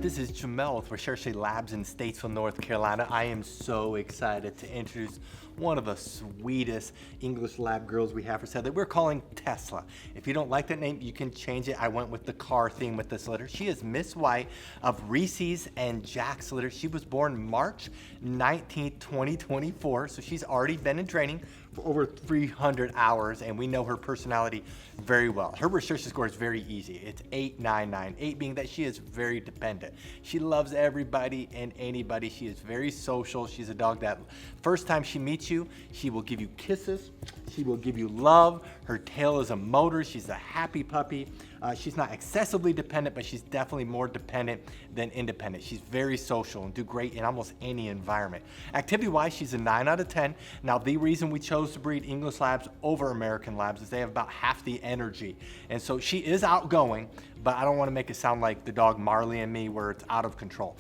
this is Jamel with Recherche Labs in Statesville, North Carolina. I am so excited to introduce one of the sweetest English lab girls we have for sale that we're calling Tesla. If you don't like that name, you can change it. I went with the car theme with this litter. She is Miss White of Reeces and Jack's litter. She was born March 19th, 2024, so she's already been in training for over 300 hours, and we know her personality very well. Her Recherche score is very easy. It's 899, 8 being that she is very dependent. She loves everybody and anybody. She is very social. She's a dog that first time she meets you, she will give you kisses. She will give you love. Her tail is a motor. She's a happy puppy. She's not excessively dependent, but she's definitely more dependent than independent. She's very social and do great in almost any environment. Activity-wise, she's a 9 out of 10. Now, the reason we chose to breed English Labs over American Labs is they have about half the energy. And so she is outgoing, but I don't want to make it sound like the dog Marley and me where it's out of control.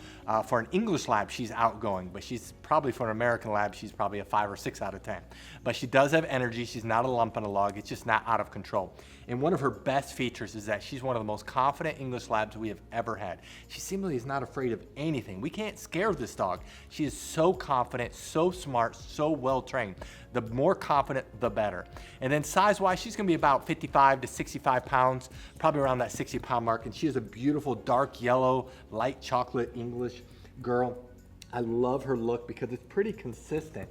For an English Lab, she's outgoing, but she's probably for an American Lab, she's probably a 5 or 6 out of 10. But she does have energy. She's not a lump on a log. It's just not out of control. And one of her best features is that she's one of the most confident English Labs we have ever had. She seemingly is not afraid of anything. We can't scare this dog. She is so confident, so smart, so well trained. The more confident, the better. And then size-wise, she's gonna be about 55 to 65 pounds, probably around that 60-pound mark. And she is a beautiful dark yellow, light chocolate English girl. I love her look because it's pretty consistent.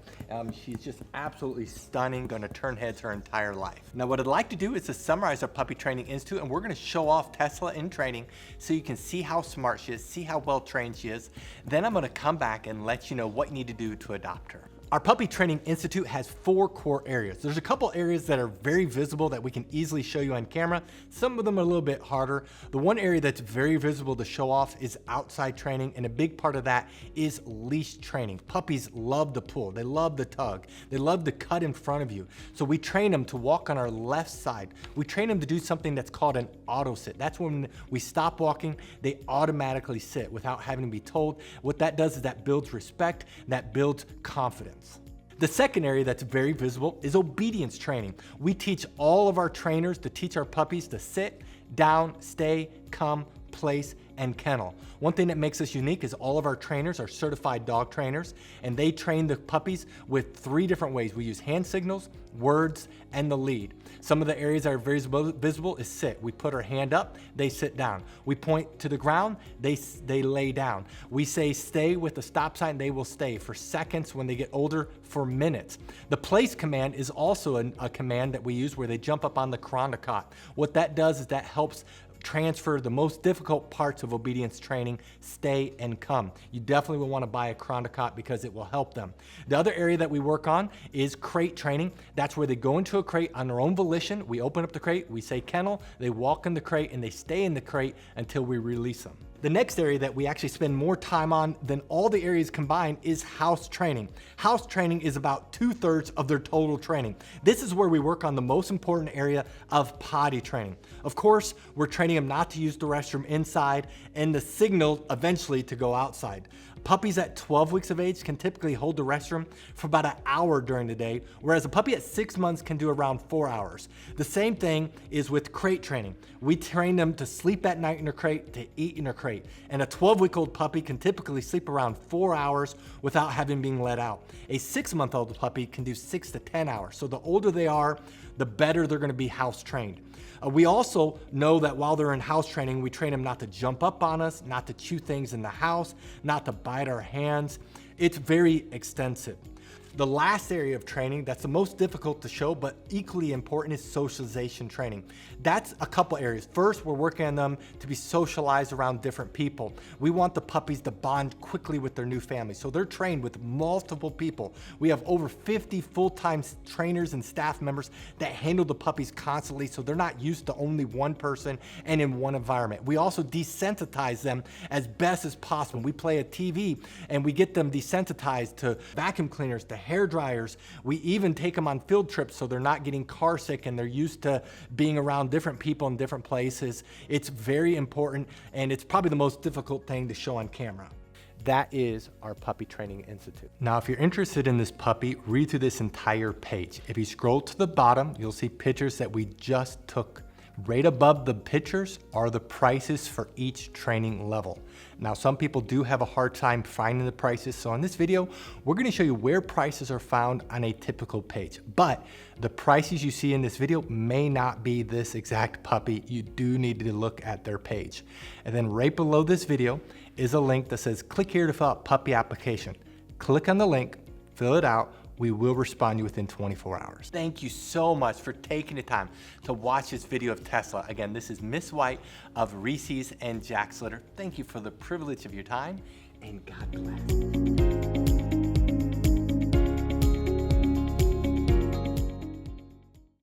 She's just absolutely stunning, gonna turn heads her entire life. Now what I'd like to do is to summarize our Puppy Training Institute, and we're gonna show off Tesla in training so you can see how smart she is, see how well trained she is. Then I'm gonna come back and let you know what you need to do to adopt her. Our Puppy Training Institute has 4 core areas. There's a couple areas that are very visible that we can easily show you on camera. Some of them are a little bit harder. The one area that's very visible to show off is outside training, and a big part of that is leash training. Puppies love the pull, they love the tug, they love the cut in front of you. So we train them to walk on our left side. We train them to do something that's called an auto sit. That's when we stop walking, they automatically sit without having to be told. What that does is that builds respect, that builds confidence. The second area that's very visible is obedience training. We teach all of our trainers to teach our puppies to sit, down, stay, come, place, and kennel. One thing that makes us unique is all of our trainers are certified dog trainers, and they train the puppies with 3 different ways. We use hand signals, words, and the lead. Some of the areas that are very visible is sit. We put our hand up, they sit down. We point to the ground, they lay down. We say stay with the stop sign, they will stay for seconds. When they get older, for minutes. The place command is also a command that we use where they jump up on the cot. What that does is that helps transfer the most difficult parts of obedience training, stay and come. You definitely will want to buy a cot because it will help them. The other area that we work on is crate training. That's where they go into a crate on their own volition. We open up the crate, we say kennel, they walk in the crate, and they stay in the crate until we release them. The next area that we actually spend more time on than all the areas combined is house training. House training is about 2/3 of their total training. This is where we work on the most important area of potty training. Of course, we're training them not to use the restroom inside and the signal eventually to go outside. Puppies at 12 weeks of age can typically hold the restroom for about an hour during the day, whereas a puppy at 6 months can do around 4 hours. The same thing is with crate training. We train them to sleep at night in a crate, to eat in a crate. And a 12-week-old puppy can typically sleep around 4 hours without having been let out. A 6-month-old puppy can do 6 to 10 hours. So the older they are, the better they're gonna be house trained. We also know that while they're in house training, we train them not to jump up on us, not to chew things in the house, not to bite our hands. It's very extensive. The last area of training that's the most difficult to show but equally important is socialization training. That's a couple areas. First, we're working on them to be socialized around different people. We want the puppies to bond quickly with their new family, so they're trained with multiple people. We have over 50 full-time trainers and staff members that handle the puppies constantly, so they're not used to only one person and in one environment. We also desensitize them as best as possible. We play a TV and we get them desensitized to vacuum cleaners, to hair dryers. We even take them on field trips so they're not getting car sick and they're used to being around different people in different places. It's very important, and it's probably the most difficult thing to show on camera. That is our Puppy Training Institute. Now, if you're interested in this puppy, read through this entire page. If you scroll to the bottom, you'll see pictures that we just took Right above the pictures are the prices for each training level. Now, some people do have a hard time finding the prices, so in this video, we're gonna show you where prices are found on a typical page. But the prices you see in this video may not be this exact puppy. You do need to look at their page. And then right below this video is a link that says, click here to fill out puppy application. Click on the link, fill it out. We will respond to you within 24 hours. Thank you so much for taking the time to watch this video of Tesla. Again, this is Miss White of Reeces and Jack Slitter. Thank you for the privilege of your time, and God bless.